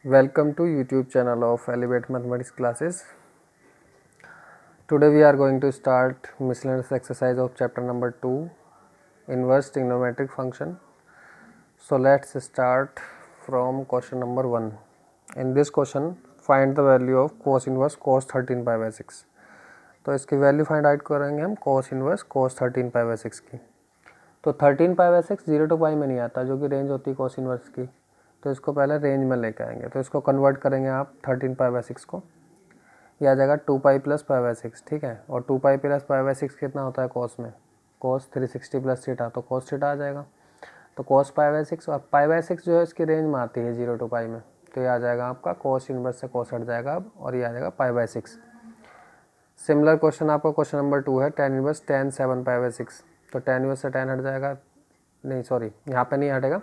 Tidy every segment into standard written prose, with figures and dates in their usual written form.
Welcome to YouTube channel of Elevate Mathematics classes. Today we are going to start miscellaneous exercise of chapter number 2, inverse trigonometric function. So let's start from question number 1. In this question, find the value of cos inverse cos 13 pi by 6. तो इसकी value find out करेंगे हम cos inverse cos 13 pi by 6 की। तो 13 pi by 6 0 to पाई में नहीं आता, जो कि रेंज होती है cos इनवर्स की। तो इसको पहले रेंज में लेके आएंगे, तो इसको कन्वर्ट करेंगे आप 13 पाई बाई 6 को, ये आ जाएगा 2 पाई प्लस पाई बाई 6, ठीक है। और 2 पाई प्लस पाई बाई 6 कितना होता है cos में, cos 360 प्लस थीटा, तो cos थीटा आ जाएगा। तो cos पाई बाई 6 और पाई बाई 6 जो है इसकी रेंज में आती है 0 to पाई में, तो ये आ जाएगा आपका cos इनवर्स से cos हट जाएगा अब, और ये आ जाएगा पाई बाई 6। सिमिलर क्वेश्चन आपका क्वेश्चन नंबर 2 है, tan inverse tan 7 pi by 6। तो tan इनवर्स से tan हट जाएगा, नहीं सॉरी यहाँ पे नहीं हटेगा,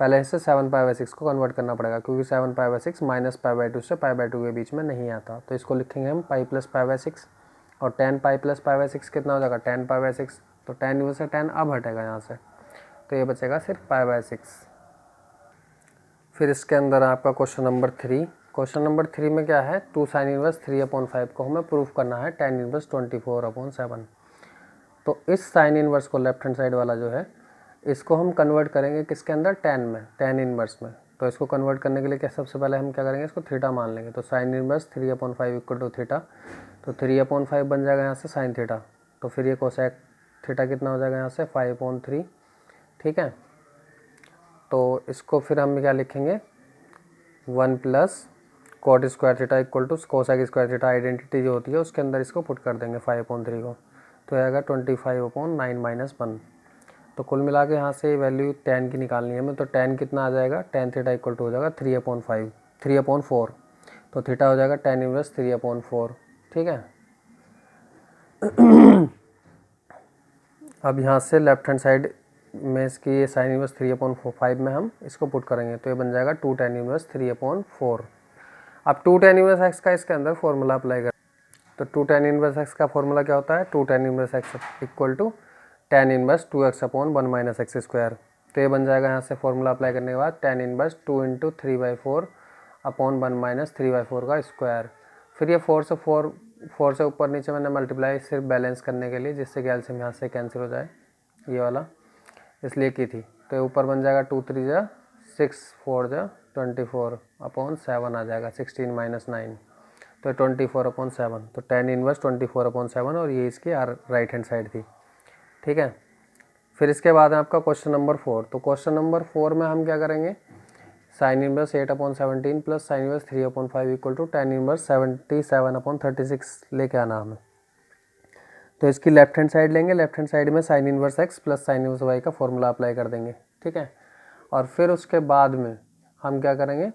पहले इससे 7 पाई बाई 6 को कन्वर्ट करना पड़ेगा, क्योंकि 7 pi by 6 minus pi by 2 से पाई बाई 2 के बीच में नहीं आता। तो इसको लिखेंगे हम पाई प्लस पाई बाई 6, और tan pi plus pi by 6 कितना हो जाएगा tan पाई बाई 6। तो tan इनवर्स से tan अब हटेगा यहाँ से, तो ये बचेगा सिर्फ पाई बाई 6। फिर इसके अंदर आपका क्वेश्चन नंबर 3, क्वेश्चन नंबर 3 में क्या है, 2 साइन इनवर्स 3/5 को हमें प्रूफ करना है tan इनवर्स 24/7। तो इस साइन इनवर्स को लेफ्ट हैंड साइड वाला जो है, इसको हम कन्वर्ट करेंगे किसके अंदर, tan में, tan इनवर्स में। तो इसको कन्वर्ट करने के लिए क्या, सबसे पहले हम क्या करेंगे, इसको थीटा मान लेंगे। तो sine inverse 3/5 equal to theta, तो 3/5 बन जाएगा यहाँ से साइन थीटा। तो फिर ये कोसेक थीटा कितना हो जाएगा यहाँ से 5/3, ठीक है। तो इसको फिर हम क्या लिखेंगे, 1 plus cot square theta equal to cosec square theta, identity जो होती है उसके अंदर इसको पुट कर देंगे 5/3 को, तो आएगा 25/9 माइनस 1। तो कुल मिला के यहाँ से वैल्यू tan की निकालनी है हमें, तो tan कितना आ जाएगा, tan थीटा इक्वल टू हो जाएगा 3/4, तो थीटा हो जाएगा tan इनवर्स 3/4, ठीक है। अब यहाँ से लेफ्ट हैंड साइड में इसकी ये साइन इनवर्स 3/5 में हम इसको पुट करेंगे, तो ये बन जाएगा 2 tan इनवर्स 3/4। अब 2 tan इनवर्स एक्स का इसके अंदर फॉर्मूला अप्लाई कर, तो 2 tan इनवर्स एक्स का फॉर्मूला क्या होता है, 2 tan inverse x equal to tan inverse 2x/1 minus x square. तो ये बन जाएगा यहाँ से फॉर्मूला अप्लाई करने के बाद tan इनवर्स 2 इंटू 3/4/1 माइनस 3/4 का स्क्वायर। फिर ये 4 से ऊपर नीचे मैंने मल्टीप्लाई सिर्फ बैलेंस करने के लिए, जिससे कि एलसीएम यहाँ से कैंसिल हो जाए, ये वाला इसलिए की थी। तो ऊपर बन जाएगा 2 3 जा 6, 4 जा 24/7 आ जाएगा, 16 माइनस 9, तो 24/7। तो tan इनवर्स 24/7, और ये इसकी राइट हैंड साइड थी, ठीक है। फिर इसके बाद है आपका क्वेश्चन नंबर 4। तो क्वेश्चन नंबर 4 में हम क्या करेंगे, sine inverse 8/17 plus sine inverse 3/5 equal to tan inverse 77/36 लेके आना हमें। तो इसकी लेफ्ट हैंड साइड लेंगे, लेफ्ट हैंड साइड में sine inverse x plus sine inverse y का फॉर्मूला अप्लाई कर देंगे, ठीक है। और फिर उसके बाद में हम क्या करेंगे,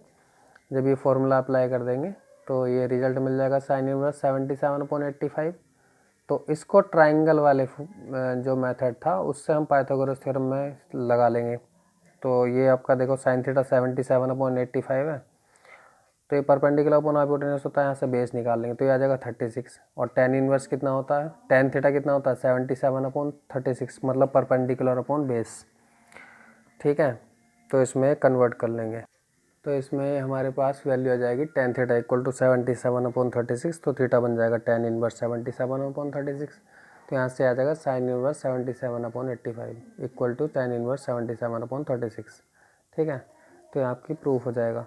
जब ये फॉर्मूला अप्लाई कर देंगे तो ये रिजल्ट मिल जाएगा साइन इनवर्स 77/85। तो इसको ट्राइंगल वाले जो मेथड था उससे हम पाइथागोरस थ्योरम में लगा लेंगे। तो ये आपका देखो साइन थीटा 77/85 है, तो ये परपेंडिकुलर अपॉन हाइपोटेन्यूज होता है, यहाँ से बेस निकाल लेंगे, तो ये आ जाएगा 36। और tan इनवर्स कितना होता है, tan थीटा कितना होता है 77/36, मतलब परपेंडिकुलर अपॉन बेस, ठीक है। तो इसमें कन्वर्ट कर लेंगे, तो इसमें हमारे पास वैल्यू आ जाएगी tan थीटा इक्वल टू 77/36, तो थीटा बन जाएगा tan इनवर्स 77/36। तो यहाँ से आ जाएगा sine inverse 77/85 equal to tan inverse 77/36, ठीक है। तो ये आपकी प्रूफ हो जाएगा।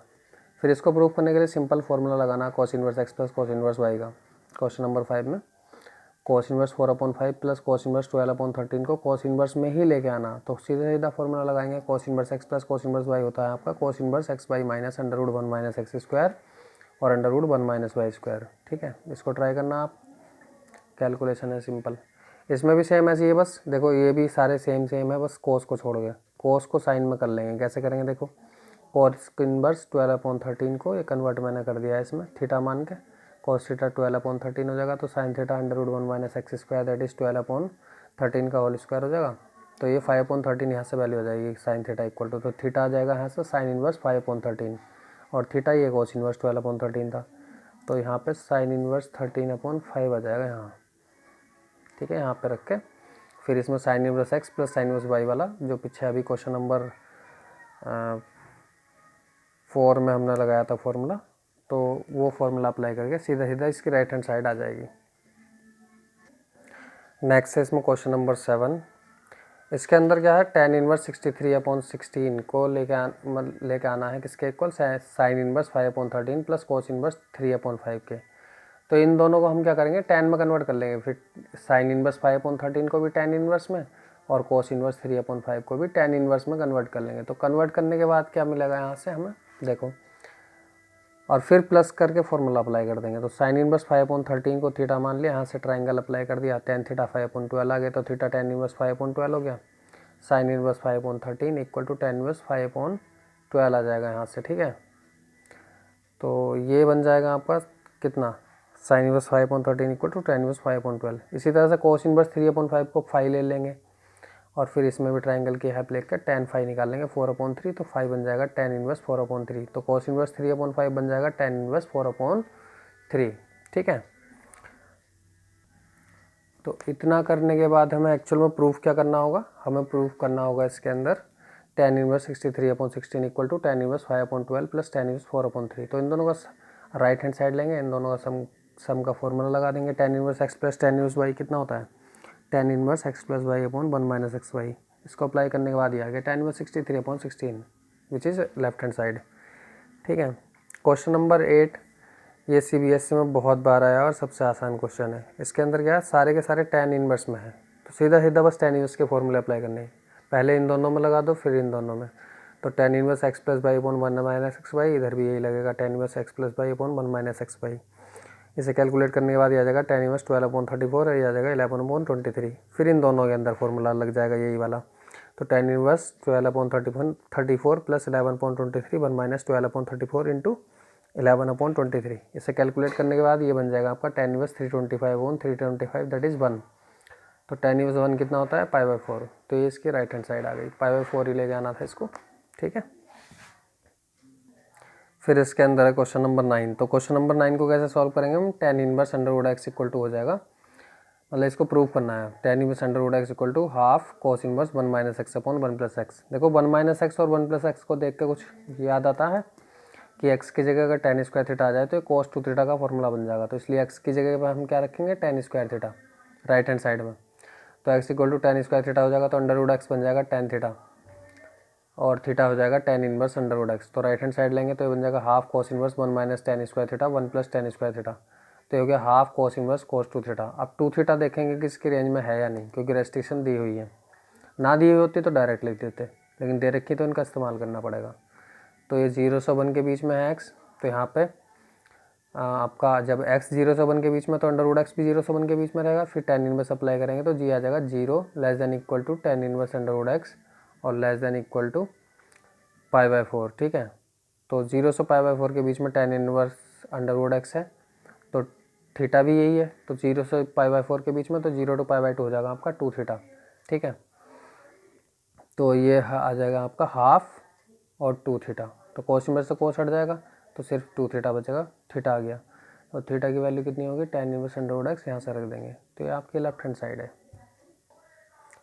फिर इसको प्रूफ करने के लिए सिंपल फार्मूला लगाना cos inverse x plus cos inverse y का। क्वेश्चन नंबर 5 में cos inverse 4/5 plus cos inverse 12/13 को कॉस इनवर्स में ही लेके आना, तो सीधा सीधा फॉर्मूला लगाएंगे, cos inverse x plus cos inverse y होता है आपका cos inverse x by minus √1 minus x square और √1 माइनस वाई स्क्वायर, ठीक है। इसको ट्राई करना आप, कैलकुलेशन है सिंपल। इसमें भी सेम ऐसी है, बस देखो ये भी सारे सेम है, बस कॉस को छोड़ गए, कॉस को साइन में कर लेंगे। कैसे करेंगे देखो, कॉस इनवर्स 12/13 को ये कन्वर्ट मैंने कर दिया है इसमें थीटा मान के, कॉस थीटा 12/13 हो जाएगा, तो sine theta √1 minus x square that is 12/13 का होल स्क्वायर हो जाएगा। तो ये 5/13 यहाँ से वैल्यू हो जाएगी साइन थीटा इक्वल टू, तो थीटा आ जाएगा यहाँ से साइन इनवर्स 5/13, और थीटा ये कॉस इनवर्स 12/13 था, तो यहाँ पे साइन इनवर्स 13/5 आ जाएगा यहाँ, ठीक है। यहाँ पे रख के फिर इसमें sine inverse x plus sine inverse y वाला जो पीछे अभी क्वेश्चन नंबर 4 में हमने लगाया था फॉर्मूला, तो वो फॉर्मूला अप्लाई करके सीधा सीधा इसकी राइट हैंड साइड आ जाएगी। नेक्स्ट है इसमें क्वेश्चन नंबर 7। इसके अंदर क्या है, tan इनवर्स 63/16 को लेके आना है किसके equal, sign inverse 5/13 plus cos inverse 3/5 के। तो इन दोनों को हम क्या करेंगे, tan में कन्वर्ट कर लेंगे, फिर साइन इनवर्स 5/13 को भी tan इनवर्स में और कोस इनवर्स 3/5 को भी tan इनवर्स में कन्वर्ट कर लेंगे। तो कन्वर्ट करने के बाद क्या मिलेगा यहाँ से हमें, देखो, और फिर प्लस करके फॉर्मूला अप्लाई कर देंगे। तो साइन इनवर्स 5/13 को थीटा मान लिया, यहाँ से ट्राइंगल अप्लाई कर दिया, tan थीटा 5/12 आ गया, तो थीटा tan इनवर्स 5/12 हो गया। Sine inverse 5/13 equal to tan inverse 5/12 आ जाएगा यहाँ से, ठीक है। तो ये बन जाएगा आपका कितना, sine inverse 5/13 equal to tan inverse 5/12। इसी तरह से कोस इनवर्स 3/5 को 5 ले लेंगे और फिर इसमें भी ट्राइंगल की हेल्प लेकर tan 5 निकाल लेंगे 4/3, तो 5 बन जाएगा tan इनवर्स 4/3। तो कोस इनवर्स 3/5 बन जाएगा tan इनवर्स 4/3, ठीक है। तो इतना करने के बाद हमें एक्चुअल में प्रूफ क्या करना होगा, हमें प्रूफ करना होगा इसके अंदर tan inverse 63/16 equal to tan inverse 5/12 plus tan inverse 4/3। तो इन दोनों का राइट हैंड साइड लेंगे, इन दोनों का सम का फॉर्मूला लगा देंगे। tan inverse x plus tan inverse y कितना होता है, tan inverse x plus y upon 1 minus x y. इसको अप्लाई करने के बाद ये आ गया tan inverse 63/16 which is left hand side, ठीक है। क्वेश्चन नंबर 8, ये CBSE में बहुत बार आया और सबसे आसान क्वेश्चन है। इसके अंदर क्या है, सारे के सारे tan इनवर्स में है, तो सीधा सीधा बस tan इनवर्स के फॉर्मूले अप्लाई करने हैं। पहले इन दोनों में लगा दो, फिर इन दोनों में। तो tan inverse x plus y upon 1 minus x y, इधर भी यही लगेगा tan inverse x plus y upon 1 minus x y. इसे कैलकुलेट करने के बाद ये आ जाएगा tan इनवर्स 12/34 और ये आ जाएगा 11/23। फिर इन दोनों के अंदर फॉर्मूला लग जाएगा यही वाला। तो tan inverse 12/34 plus 11/23 1 minus 12/34 into 11/23। इसे कैलकुलेट करने के बाद ये बन जाएगा आपका tan इनवर्स 325/325 दैट इज़ 1। तो tan इनवर्स 1 कितना होता है, π/4। तो ये इसकी राइट हैंड साइड आ गई, π/4 ही लेके आना था इसको, ठीक है। फिर इसके अंदर है क्वेश्चन नंबर 9। तो क्वेश्चन नंबर 9 को कैसे सॉल्व करेंगे हम, tan inverse under root x equal to हो जाएगा, मतलब इसको प्रूव करना है। tan inverse under root x equal to half cos inverse 1 minus x upon 1 plus x. देखो 1 माइनस एक्स और 1 प्लस एक्स को देख के कुछ याद आता है कि x की जगह अगर tan स्क्वायर थीटा आ जाए तो कोस 2 थीटा का फॉर्मूला बन जाएगा। तो इसलिए x की जगह पर हम क्या रखेंगे, tan square theta right hand side में। तो x equal to tan square theta हो जाएगा, तो अंडर रूट एक्स बन जाएगा tan थीटा और थीटा हो जाएगा tan inverse under root x. तो राइट हैंड साइड लेंगे तो ये बन जाएगा half cos inverse 1 minus tan square theta 1 plus tan square theta. तो ये हो गया half cos inverse cos 2 theta. अब 2 थीटा देखेंगे कि इसकी रेंज में है या नहीं, क्योंकि रेस्ट्रिक्शन दी हुई है। ना दी हुई होती तो डायरेक्ट लिख देते, लेकिन दे रखी तो इनका इस्तेमाल करना पड़ेगा। तो ये 0 से 1 के बीच में है x, तो यहाँ पे आपका जब x 0 से 1 के बीच में तो अंडर रूट एक्स भी 0 से 1 के बीच में रहेगा। फिर tan इनवर्स अप्लाई करेंगे तो जी आ जाएगा 0 less than equal to tan inverse under root x और लेस देन इक्वल टू π/4, ठीक है। तो 0 से π/4 के बीच में tan inverse under root x है, तो थीटा भी यही है। तो 0 से π/4 के बीच में तो 0 to π/2 हो जाएगा आपका 2 थीटा, ठीक है। तो ये आ जाएगा आपका हाफ और 2 थीटा। तो कोस इनवर्स से कोस हट जाएगा तो सिर्फ 2 थीटा बचेगा, थीटा आ गया। और थीटा की वैल्यू कितनी होगी, tan inverse under root x यहाँ से रख देंगे। तो ये आपकी लेफ्ट हैंड साइड है।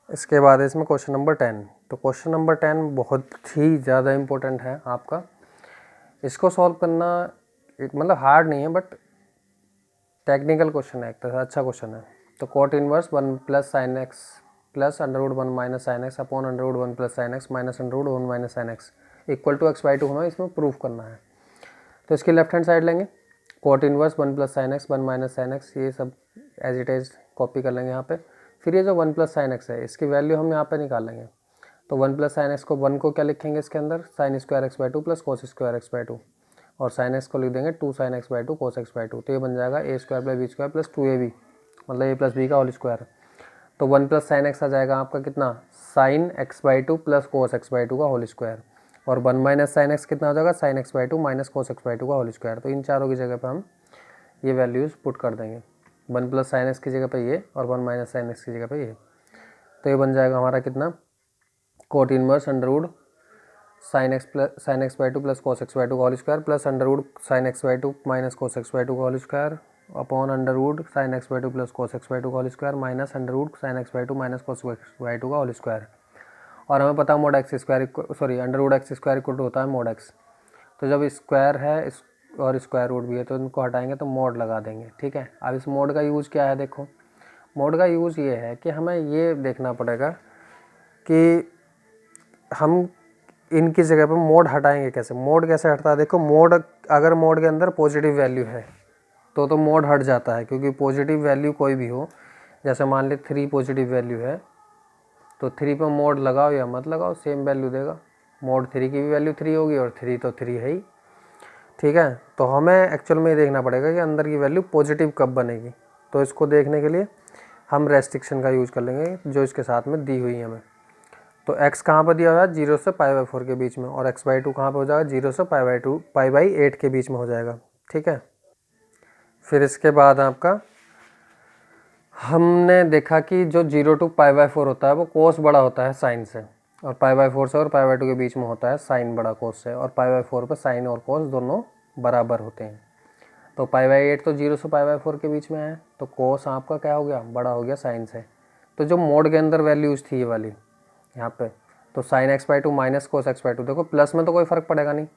इसके बाद इसमें क्वेश्चन नंबर 10। तो क्वेश्चन नंबर 10 बहुत ही ज़्यादा इम्पोर्टेंट है आपका। इसको सॉल्व करना मतलब हार्ड नहीं है, बट टेक्निकल क्वेश्चन है, एक तरह से अच्छा क्वेश्चन है। तो cot inverse 1 plus sine x plus under root 1 minus sine x upon under root 1 plus sine x minus under root 1 minus sine x equal to x/2 हमें इसमें प्रूफ करना है। तो इसकी लेफ्ट हैंड साइड लेंगे, cot inverse 1 plus sine x 1 minus sine x, ये सब as it is copy कर लेंगे यहाँ पे। फिर ये जो 1 प्लस साइन एक्स है इसकी वैल्यू हम यहाँ पे निकालेंगे। तो 1 प्लस साइन एक्स को 1 को क्या लिखेंगे इसके अंदर, sine square x/2 plus cos square x/2 और साइन एक्स को लिख देंगे 2 साइन x/2 कोस x/2। तो ये बन जाएगा a square plus b square plus 2ab, मतलब a प्लस बी का होल स्क्वायर। तो 1 प्लस साइन एक्स आ जाएगा आपका कितना, sign x/2 plus cos x/2 का होल स्क्वायर। और 1 माइनस साइन एक्स कितना हो जाएगा, sign x/2 minus cos x/2 का होल स्क्वायर। तो इन चारों की जगह पर हम ये वैल्यूज़ पुट कर देंगे, 1 प्लस साइन एक्स की जगह पे ये और 1 माइनस साइन एक्स की जगह पे ये। तो ये बन जाएगा हमारा कितना, cot inverse under root sine x/2 plus cos x/2 का whole square plus under root sine x/2 minus cos x/2 का whole square upon under root sine x/2 plus cos x/2 का whole square minus under root sine x/2 minus cos x/2 का whole square. और हमें पता है mod x square under root x square equal to होता है mod x. तो जब स्क्वायर है इस और स्क्वायर रूट भी है तो इनको हटाएंगे तो मोड लगा देंगे, ठीक है। अब इस मोड का यूज़ क्या है, देखो मोड का यूज़ ये है कि हमें ये देखना पड़ेगा कि हम इनकी जगह पर मोड हटाएंगे कैसे। मोड कैसे हटता है, देखो मोड, अगर मोड के अंदर पॉजिटिव वैल्यू है तो मोड हट जाता है, क्योंकि पॉजिटिव वैल्यू कोई भी हो, जैसे मान ली 3 पॉजिटिव वैल्यू है तो 3 पर मोड लगाओ या मत लगाओ सेम वैल्यू देगा। मोड 3 की भी वैल्यू 3 होगी और 3 तो 3 है ही, ठीक है। तो हमें एक्चुअल में ये देखना पड़ेगा कि अंदर की वैल्यू पॉजिटिव कब बनेगी। तो इसको देखने के लिए हम रेस्ट्रिक्शन का यूज़ कर लेंगे जो इसके साथ में दी हुई है हमें। तो x कहाँ पर दिया हुआ है, 0 से π/4 के बीच में, और x/2 कहाँ पर हो जाएगा, 0 से π/8 के बीच में हो जाएगा, ठीक है। फिर इसके बाद आपका हमने देखा कि जो 0 to π/4 होता है वो कोस बड़ा होता है साइन से, और π/4 से और π/2 के बीच में होता है साइन बड़ा कोस से, और π/4 पे साइन और कोस दोनों बराबर होते हैं। तो π/8 तो 0 से π/4 के बीच में है, तो कोस आपका क्या हो गया, बड़ा हो गया साइन से। तो जो मोड के अंदर वैल्यूज थी ये वाली यहाँ पे, तो sign x/2 minus cos x/2, देखो प्लस में तो कोई फ़र्क पड़ेगा नहीं।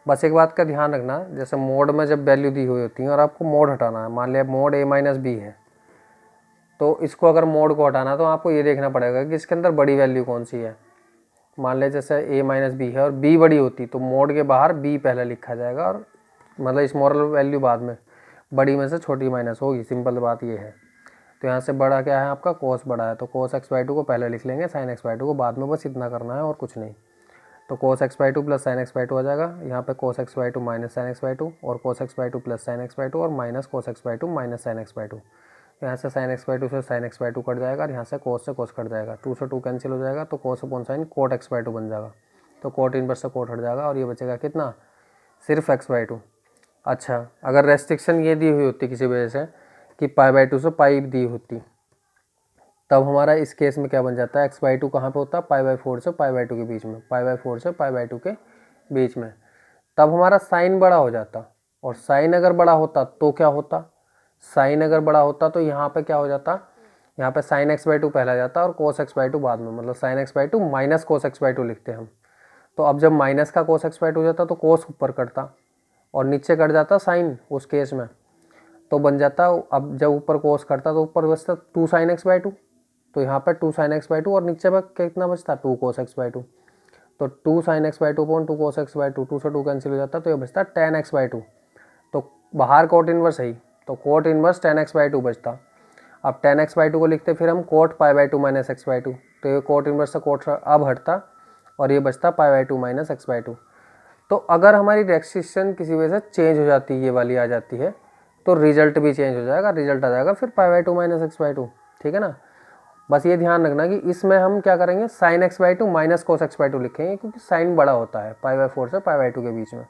बस एक बात का ध्यान रखना, जैसे मोड में जब वैल्यू दी हुई होती है और आपको मोड हटाना है, मान लिया मोड a-b है, तो इसको अगर मोड को हटाना है तो आपको ये देखना पड़ेगा कि इसके अंदर बड़ी वैल्यू कौन सी है। मान लिया जैसे a-b है और b बड़ी होती तो मोड के बाहर b पहले लिखा जाएगा, और मतलब स्मॉल वैल्यू बाद में, बड़ी में से छोटी माइनस होगी, सिंपल बात ये है। तो यहाँ से बड़ा क्या है आपका, कोस बड़ा है, तो कोस x/2 को पहले लिख लेंगे, साइन x/2 को बाद में, बस इतना करना है और कुछ नहीं। तो कोस x/2 प्लस साइन x/2 हो जाएगा, यहाँ पे कोस x/2 माइनस साइन x/2, और कोस x/2 प्लस साइन x/2, और minus cos x/2 minus sign x/2। यहाँ से साइन x/2 से साइन x/2 कट जाएगा, और यहाँ से कोस कट जाएगा, 2 से 2 कैंसिल हो जाएगा, तो कोस अपॉन साइन कोट x/2 बन जाएगा। तो कोट इनवर्स से कोट हट जाएगा, और ये बचेगा कितना, सिर्फ x/2। अच्छा, अगर रेस्ट्रिक्शन ये दी हुई होती किसी वजह से कि π/2 से पाई दी होती, तब हमारा इस केस में क्या बन जाता है, x/2 कहाँ पे होता है, π/4 से π/2 के बीच में, π/4 से π/2 के बीच में, तब हमारा साइन बड़ा हो जाता। और साइन अगर बड़ा होता तो क्या होता, साइन अगर बड़ा होता तो यहाँ पे क्या हो जाता, यहाँ पे साइन x/2 पहला जाता और कोस x/2 बाद में, मतलब sign x/2 minus cos x/2 लिखते हैं हम। तो अब जब माइनस का कोस x/2 हो जाता तो कोस ऊपर कटता और नीचे कट जाता साइन उस केस में, तो बन जाता, अब जब ऊपर कोस करता तो ऊपर बचता 2 साइन x/2, तो यहाँ पे 2 साइन x/2 और नीचे में कितना बचता, 2 कोस x/2। तो 2 साइन x/2 अपॉन 2 कोस x/2, 2 से 2 कैंसिल हो जाता, तो ये बचता tan x/2। तो बाहर कोट इनवर्स है ही, तो कोट इनवर्स tan x/2 बचता। अब tan x/2 को लिखते फिर हम कोट π/2 माइनस x/2, तो ये कोट इनवर्स से कोट अब हटता और ये बचता π/2 माइनस x/2। तो अगर हमारी रेस्ट्रिक्शन किसी वजह से चेंज हो जाती है, ये वाली आ जाती है, तो रिजल्ट भी चेंज हो जाएगा, रिजल्ट आ जाएगा फिर π/2 माइनस x/2, ठीक है ना। बस ये ध्यान रखना कि इसमें हम क्या करेंगे, sign x/2 minus cos x/2 लिखेंगे, क्योंकि साइन बड़ा होता है π/4 से π/2 के बीच में,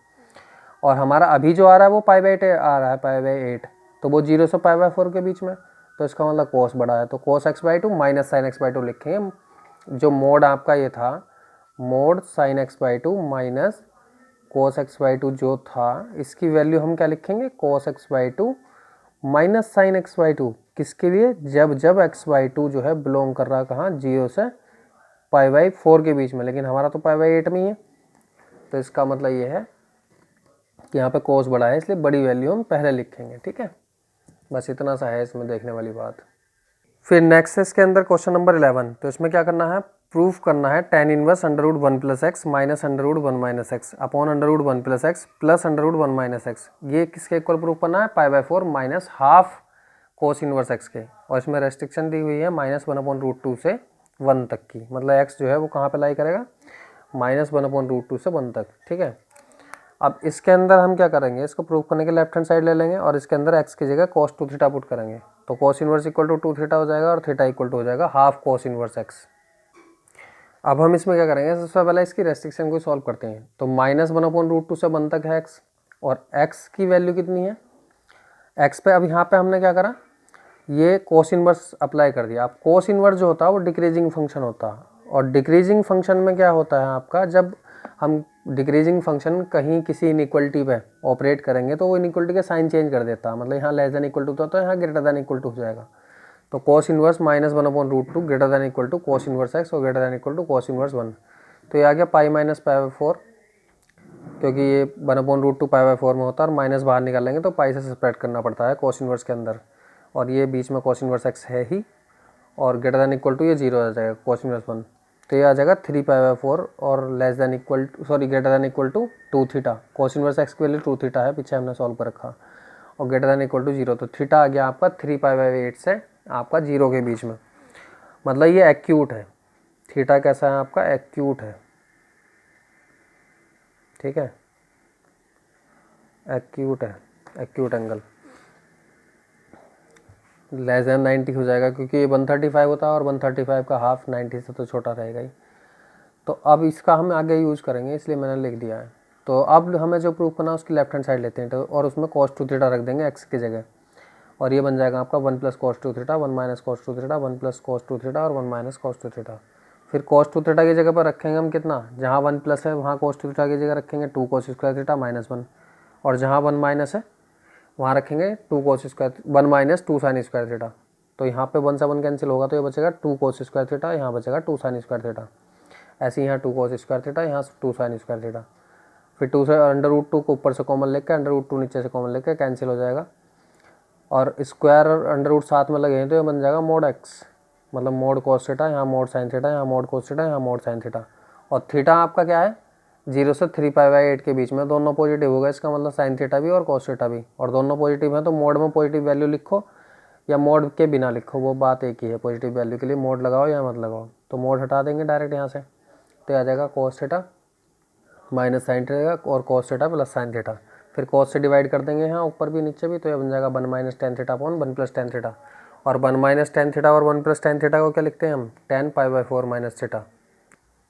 और हमारा अभी जो आ रहा है वो π/8 आ रहा है, π/8, तो वो 0 से π/4 के बीच में, तो इसका मतलब कोस बड़ा है, तो कोस x/2 माइनस साइन x/2 लिखेंगे। जो मोड आपका ये था, mod sine x/2 minus cos x/2 जो था, इसकी वैल्यू हम क्या लिखेंगे, कोस x/2 माइनस साइन x/2, किसके लिए, जब जब x/2 जो है बिलोंग कर रहा कहाँ, 0 से π/4 के बीच में, लेकिन हमारा तो π/8 में ही है। तो इसका मतलब ये है कि यहाँ पे कोस बड़ा है, इसलिए बड़ी वैल्यू हम पहले लिखेंगे, ठीक है। बस इतना सा है इसमें देखने वाली बात। फिर नेक्स्ट है इसके अंदर क्वेश्चन नंबर 11। तो इसमें क्या करना है, प्रूफ करना है tan inverse √1 + x minus √1 - x upon √1 + x plus √1 - x। ये किसके इक्वल प्रूफ करना है, π/4 minus half cos inverse x के, और इसमें रेस्ट्रिक्शन दी हुई है -1/√2 से 1 तक की, मतलब x जो है वो कहाँ पे लाई करेगा, -1/√2 से 1 तक, ठीक है। अब इसके अंदर हम क्या करेंगे, इसको प्रूफ करने के लेफ्ट हैंड साइड ले लेंगे और इसके अंदर x की जगह cos 2θ पुट करेंगे, तो cos इनवर्स इक्वल टू 2θ हो जाएगा और थीटा इक्वल टू हो जाएगा हाफ cos इनवर्स x। अब हम इसमें क्या करेंगे, सबसे पहले इसकी रेस्ट्रिक्शन को सॉल्व करते हैं। तो -1/√2 से 1 तक है x, और x की वैल्यू कितनी है, x पे, अब यहाँ पे हमने क्या करा, ये cos इनवर्स अप्लाई कर दिया। अब cos इनवर्स जो होता है वो डिक्रीजिंग फंक्शन होता है, और डिक्रीजिंग फंक्शन में क्या होता है आपका, जब हम डिक्रीजिंग फंक्शन कहीं किसी इनइक्वलिटी पे ऑपरेट करेंगे तो वो इनइक्वलिटी का साइन चेंज कर देता है, मतलब यहाँ लेस देन इक्वल टू था तो यहाँ ग्रेटर देन इक्वल टू हो जाएगा। तो cos inverse -1/√2 greater than equal to cos inverse x और greater than equal to cos inverse 1। तो ये आ गया π - π/4 क्योंकि ये 1/√2 पाई/4 में होता है और माइनस बाहर निकालेंगे तो पाई से सेपरेट करना पड़ता है कोस इनवर्स के अंदर, और ये बीच में कोस इनवर्स एक्स है ही, और ग्रेटर दैन इक्वल टू ये 0 आ जाएगा कोस इनवर्स 1, तो ये आ जाएगा 3 पाई/4 और less than equal sorry greater than equal to 2 थीटा। कोस इनवर्स एक्स की वैल्यू 2 थीटा है, पीछे हमने सॉल्व कर रखा, और ग्रेटर दैन इक्वल टू 0, तो थीटा आ गया आपका 3 पाई/8 से आपका 0 के बीच में, मतलब ये एक्यूट है। थीटा कैसा है आपका, एक्यूट है, ठीक है, एक्यूट है, एक्यूट एंगल। लेस दैन 90 हो जाएगा क्योंकि ये 135 होता है और 135 का हाफ 90 से तो छोटा रहेगा ही। तो अब इसका हम आगे यूज़ करेंगे, इसलिए मैंने लिख दिया है। तो अब हमें जो प्रूफ करना है उसकी लेफ्ट हैंड साइड लेते हैं, तो और उसमें cos 2 थीटा रख देंगे एक्स की जगह, और ये बन जाएगा आपका 1 + cos 2 theta, 1 - cos 2 theta, 1 + cos 2 theta और 1 - cos 2 थीटा। फिर cos 2 थीटा की जगह पर रखेंगे हम कितना, जहाँ 1 प्लस है वहाँ cos 2 थीटा की जगह रखेंगे 2 cos स्क्वायर थीटा -1, और जहाँ 1 माइनस है वहाँ रखेंगे 2 cos square 1 - 2 sin square theta. तो यहाँ पे 1 से 1 कैंसिल होगा तो ये बचेगा 2 cos स्क्वायर थीटा, यहाँ बचेगा 2 sin स्क्वायर थीटा। ऐसे ही यहाँ 2 cos स्क्वायर थीटा, यहाँ 2 sin स्क्वायर थीटा। फिर 2 से √2 को ऊपर से कॉमन लेके √2 नीचे से कॉमन लेके कैंसिल हो जाएगा, और स्क्वायर और अंडर रूट साथ में लगे हैं तो ये बन जाएगा मोड एक्स, मतलब मोड cos थीटा, यहाँ मोड sin थीटा, यहाँ मोड cos थीटा, यहाँ मोड sin थीटा। और थीटा आपका क्या है, 0 से 3 पाई/8 के बीच में, दोनों पॉजिटिव होगा, इसका मतलब sin थीटा भी और cos थीटा भी, और दोनों पॉजिटिव हैं तो मोड में पॉजिटिव वैल्यू लिखो या मोड के बिना लिखो, वो बात एक ही है। पॉजिटिव वैल्यू के लिए मोड लगाओ या मत लगाओ, तो मोड हटा देंगे डायरेक्ट यहाँ से, तो आ जाएगा cos theta minus sin theta और cos theta plus sin theta. फिर cos से डिवाइड कर देंगे यहाँ ऊपर भी नीचे भी, तो ये बन जाएगा 1 - tan theta upon 1 + tan theta, और 1 - tan थीटा और 1 + tan थीटा को क्या लिखते हैं हम, tan पाई/4 माइनस थीटा।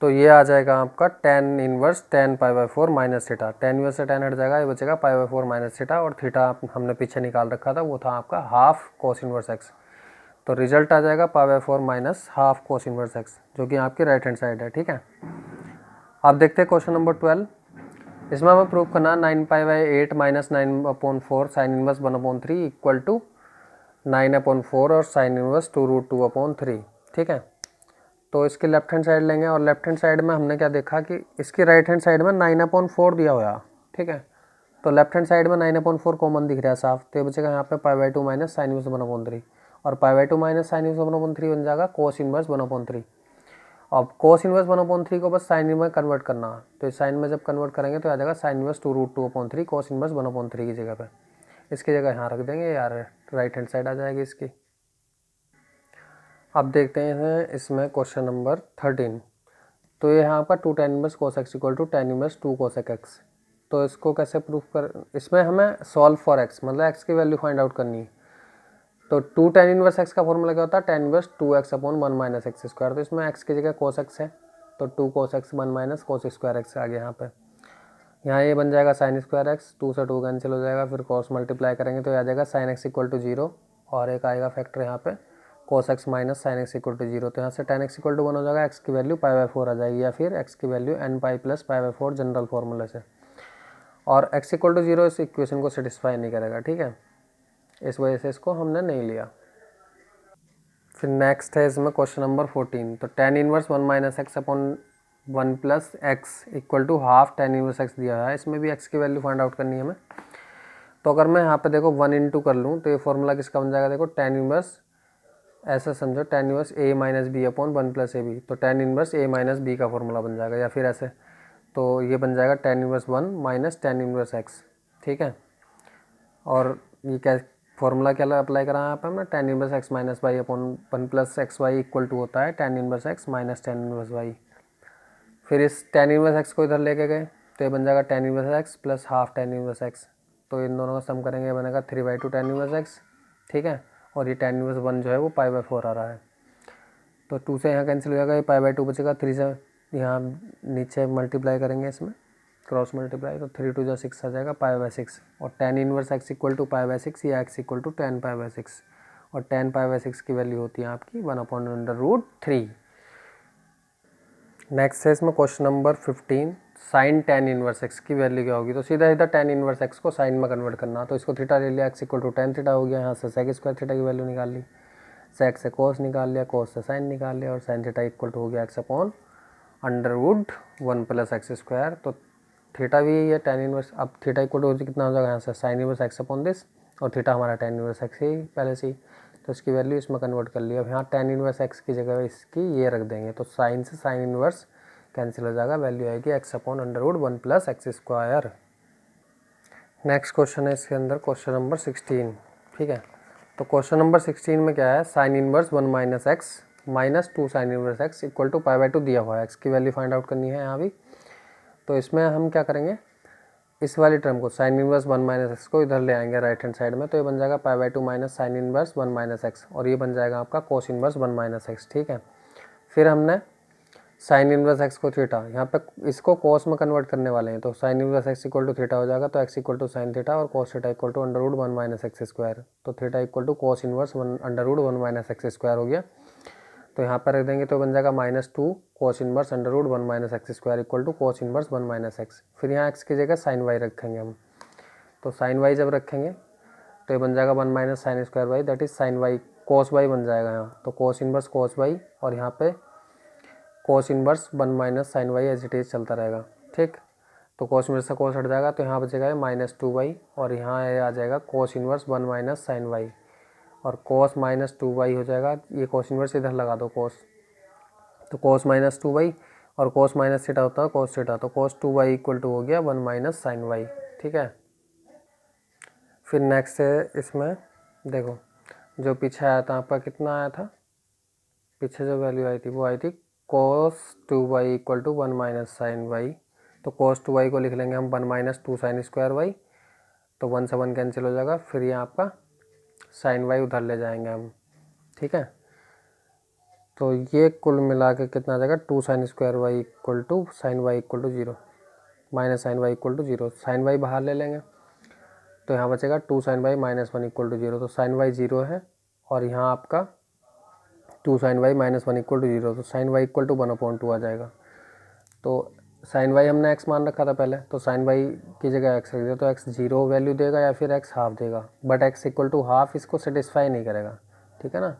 तो ये आ जाएगा आपका tan इनवर्स tan पाई/4 माइनस थीटा, tan इनवर्स से tan हट जाएगा, ये बचेगा पाई/4 माइनस थीटा, और थीटा हमने पीछे निकाल रखा था वो था आपका हाफ cos इनवर्स एक्स। तो रिजल्ट आ जाएगा पाई/4 minus half cos inverse x, जो कि आपकी राइट हैंड साइड है, ठीक है। अब देखते हैं क्वेश्चन नंबर 12। इसमें हमें प्रूव करना 9 पाई/8 - 9/4 साइन इनवर्स 1/3 इक्वल टू 9/4 और साइन इनवर्स 2√2/3, ठीक है। तो इसके लेफ्ट हैंड साइड लेंगे, और लेफ्ट हैंड साइड में हमने क्या देखा कि इसकी राइट हैंड साइड में 9/4 दिया हुआ, ठीक है। तो लेफ्ट हैंड साइड में 9/4 कॉमन दिख रहा है साफ, तो ये बचेगा यहाँ पे पाई/2 माइनस साइन इनवर्स 1/3, और पाई/2 माइनस साइन इनवर्स 1/3 बन जाएगा कोस इनवर्स 1/3। अब कोस इनवर्स 1/3 को बस साइन में कन्वर्ट करना है, तो इस साइन में जब कन्वर्ट करेंगे तो आ जाएगा साइन इनवर्स 2√2/3 कोस इनवर्स 1/3 की जगह पे, इसकी जगह यहाँ रख देंगे यार, राइट हैंड साइड आ जाएगी इसकी। अब देखते हैं इसमें क्वेश्चन नंबर 13। तो ये यहाँ आपका 2 tan inverse cos x equal to tan inverse 2 cos x। तो इसको कैसे प्रूफ कर, इसमें हमें सॉल्व फॉर x मतलब x की वैल्यू फाइंड आउट करनी है। तो 2 tan इनवर्स x का फॉर्मूला क्या होता है, tan inverse 2x/1 minus x square. तो इसमें x की जगह cos x है, तो 2 cos x 1 minus cos square x आ गया यहाँ पे। यहाँ ये बन जाएगा sin स्क्वायर x, 2 से 2 कैंसिल हो जाएगा, फिर cos मल्टीप्लाई करेंगे तो आ जाएगा sin x इक्वल टू 0, और एक आएगा फैक्टर यहाँ पे cos x minus sin x equal to 0। तो यहाँ से tan x इक्वल टू 1 हो जाएगा, x की वैल्यू पाई/4 आ जाएगी, या फिर x की वैल्यू n पाई प्लस पाई/4 जनरल फार्मूले से, और x इक्वल टू 0 इस इक्वेशन को सेटिस्फाई नहीं करेगा, ठीक है, इस वजह से इसको हमने नहीं लिया। फिर नेक्स्ट है इसमें क्वेश्चन नंबर 14। तो tan inverse 1 minus x upon 1 plus x equal to half tan inverse x दिया है, इसमें भी x की वैल्यू फाइंड आउट करनी है हमें। तो अगर मैं यहाँ पे देखो 1 इंटू कर लूँ तो ये फॉर्मूला किसका बन जाएगा, देखो tan इनवर्स, ऐसा समझो tan inverse a minus b upon 1 plus a b, तो tan inverse a minus b का फॉर्मूला बन जाएगा, या फिर ऐसे, तो ये बन जाएगा tan inverse 1 minus tan inverse x, ठीक है। और ये क्या फॉर्मूला क्या अप्लाई करा है यहाँ पे हमने, tan inverse x minus y upon 1 plus x y equal to होता है tan inverse x minus tan inverse y. फिर इस tan इनवर्स एक्स को इधर लेके गए तो ये बन जाएगा tan inverse x plus half tan inverse x, तो इन दोनों का सम करेंगे बनेगा 3/2 tan इनवर्स एक्स, ठीक है। और ये tan इनवर्स 1 जो है वो पाई/4 आ रहा है, तो 2 से यहाँ कैंसिल हो जाएगा, ये पाई/2 बचेगा, 3 से यहाँ नीचे मल्टीप्लाई करेंगे, इसमें क्रॉस मल्टीप्लाई, तो 3 × 2 = 6 आ जाएगा पाई/6, और tan inverse x equal to पाई/6 या x इक्वल टू tan पाई/6, और tan पाई/6 की वैल्यू होती है आपकी 1/√3। नेक्स्ट है इसमें क्वेश्चन नंबर 15। साइन tan इनवर्स x की वैल्यू क्या होगी, तो सीधा सीधा tan इनवर्स x को साइन में कन्वर्ट करना, तो इसको थीटा ले लिया, x equal to tan theta हो गया, यहाँ से sec स्क्वायर थीटा की वैल्यू निकाल ली, sec से cos निकाल लिया, cos से sin निकाल लिया, और sin थीटा इक्वल टू हो गया x अपॉन √1 + x स्क्वायर। तो थीटा भी यही है tan इनवर्स, अब थीटा इक्वल टू कितना हो जाएगा यहाँ से sin inverse x upon this, और थीटा हमारा tan इनवर्स x ही पहले से ही, तो इसकी वैल्यू इसमें कन्वर्ट कर लिया। अब यहाँ tan इनवर्स x की जगह इसकी ये रख देंगे, तो साइन से sin इनवर्स कैंसिल हो जाएगा, वैल्यू आएगी x upon under root 1 plus x square. Next question है इसके अंदर क्वेश्चन नंबर 16, ठीक है। तो क्वेश्चन नंबर 16 में क्या है, sine inverse 1 minus x minus 2 sine inverse x equal to π/2 दिया हुआ है, एक्स की वैल्यू फाइंड आउट करनी है यहाँ भी। तो इसमें हम क्या करेंगे, इस वाली टर्म को साइन इनवर्स 1 माइनस एक्स को इधर ले आएंगे राइट हैंड साइड में, तो ये बन जाएगा π/2 minus sine inverse 1 minus x, और ये बन जाएगा आपका कोस इनवर्स 1 माइनस एक्स, ठीक है। फिर हमने साइन इनवर्स एक्स को थीटा, यहाँ पे इसको कोस में कन्वर्ट करने वाले हैं, तो sine inverse x equal to theta हो जाएगा, तो x equal to sine theta और cos theta equal to under root 1 minus x square, तो theta equal to cos inverse 1 under root 1 minus x square हो गया। तो यहाँ पर रख देंगे तो बन जाएगा -2 cos inverse under root 1 minus x square equal to cos inverse 1 minus x. फिर यहाँ एक्स की जगह साइन वाई रखेंगे हम, तो साइन वाई जब रखेंगे तो ये बन जाएगा 1 minus sine square y, that is sine y, cos y बन जाएगा यहाँ, तो कोस इनवर्स कोस वाई, और यहाँ पे cos inverse 1 minus sine y as it is चलता रहेगा, ठीक। तो कोस इनवर्स से कोस हट जाएगा, तो यहाँ बचेगा -2y, और यहाँ आ जाएगा cos inverse 1 minus sine y, और कोस -2y हो जाएगा, ये कोस इनवर्स इधर लगा दो कोस, तो कोस -2y और कोस माइनस थीटा होता है कोस थीटा, तो कोस 2y इक्वल टू हो गया 1 माइनस साइन वाई, ठीक है। फिर नेक्स्ट है इसमें देखो, जो पीछे आया था आपका कितना आया था, पीछे जो वैल्यू आई थी वो आई थी cos 2y equal to 1 minus sine y, तो cos 2y को लिख लेंगे हम 1 माइनस 2 साइन स्क्वायर वाई, तो 1 से 1 कैंसिल हो जाएगा, फिर ये आपका साइन वाई उधर ले जाएंगे हम, ठीक है। तो ये कुल मिला के कितना आ जाएगा, 2 sine square y equal to sine y equal to 0 minus sine y equal to 0, sine y बाहर ले लेंगे, तो यहाँ बचेगा 2 sine y minus 1 equal to 0, तो साइन वाई 0 है, और यहाँ आपका 2 sine y minus 1 equal to 0, तो साइन वाई इक्वल टू 1/2 आ जाएगा। तो साइन वाई हमने एक्स मान रखा था पहले, तो साइन वाई की जगह एक्स रख दिया, तो एक्स 0 वैल्यू देगा या फिर एक्स हाफ देगा, but x equal to half इसको सेटिस्फाई नहीं करेगा, ठीक है ना,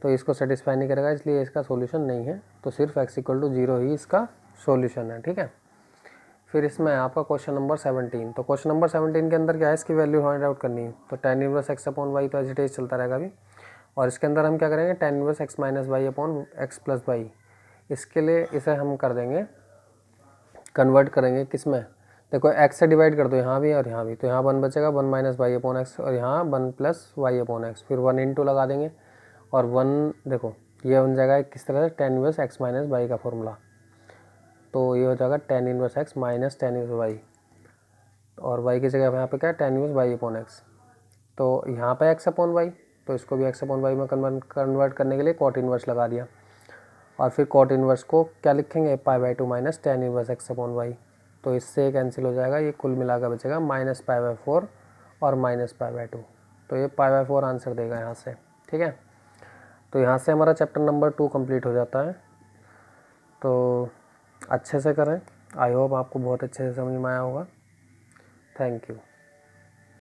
तो इसको सेटिस्फाई नहीं करेगा, इसलिए इसका सोल्यूशन नहीं है, तो सिर्फ एक्स इक्वल टू 0 ही इसका सोल्यूशन है, ठीक है। फिर इसमें आपका क्वेश्चन नंबर 17, तो क्वेश्चन नंबर 17 के अंदर क्या है, इसकी वैल्यू फाइंड आउट करनी है, तो tan inverse x upon y तो एज इट इज चलता रहेगा अभी, और इसके अंदर हम क्या करेंगे, tan inverse x minus y upon x plus y, इसके लिए इसे हम कर देंगे कन्वर्ट करेंगे किस में, देखो x से डिवाइड कर दो यहाँ भी और यहाँ भी, तो यहाँ 1 बचेगा 1 माइनस वाई अपॉन एक्स, और यहाँ 1 प्लस वाई अपॉन एक्स, फिर 1 इंटू लगा देंगे, और 1 देखो ये बन जाएगा किस तरह से, tan inverse x minus y का फॉर्मूला, तो ये हो जाएगा tan inverse x minus tan inverse y, और y की जगह यहाँ पे क्या है, tan inverse y upon x, तो यहाँ पे x अपॉन वाई, तो इसको भी x अपॉन वाई में कन्वर्ट करने के लिए कॉट इनवर्स लगा दिया, और फिर कॉट इनवर्स को क्या लिखेंगे, π/2 minus tan inverse x upon y, तो इससे कैंसिल हो जाएगा, ये कुल मिलाकर बचेगा -π/4 और -π/2, तो ये π/4 आंसर देगा यहाँ से, ठीक है। तो यहाँ से हमारा चैप्टर नंबर 2 कंप्लीट हो जाता है, तो अच्छे से करें, आई होप आपको बहुत अच्छे से समझ में आया होगा। Thank you.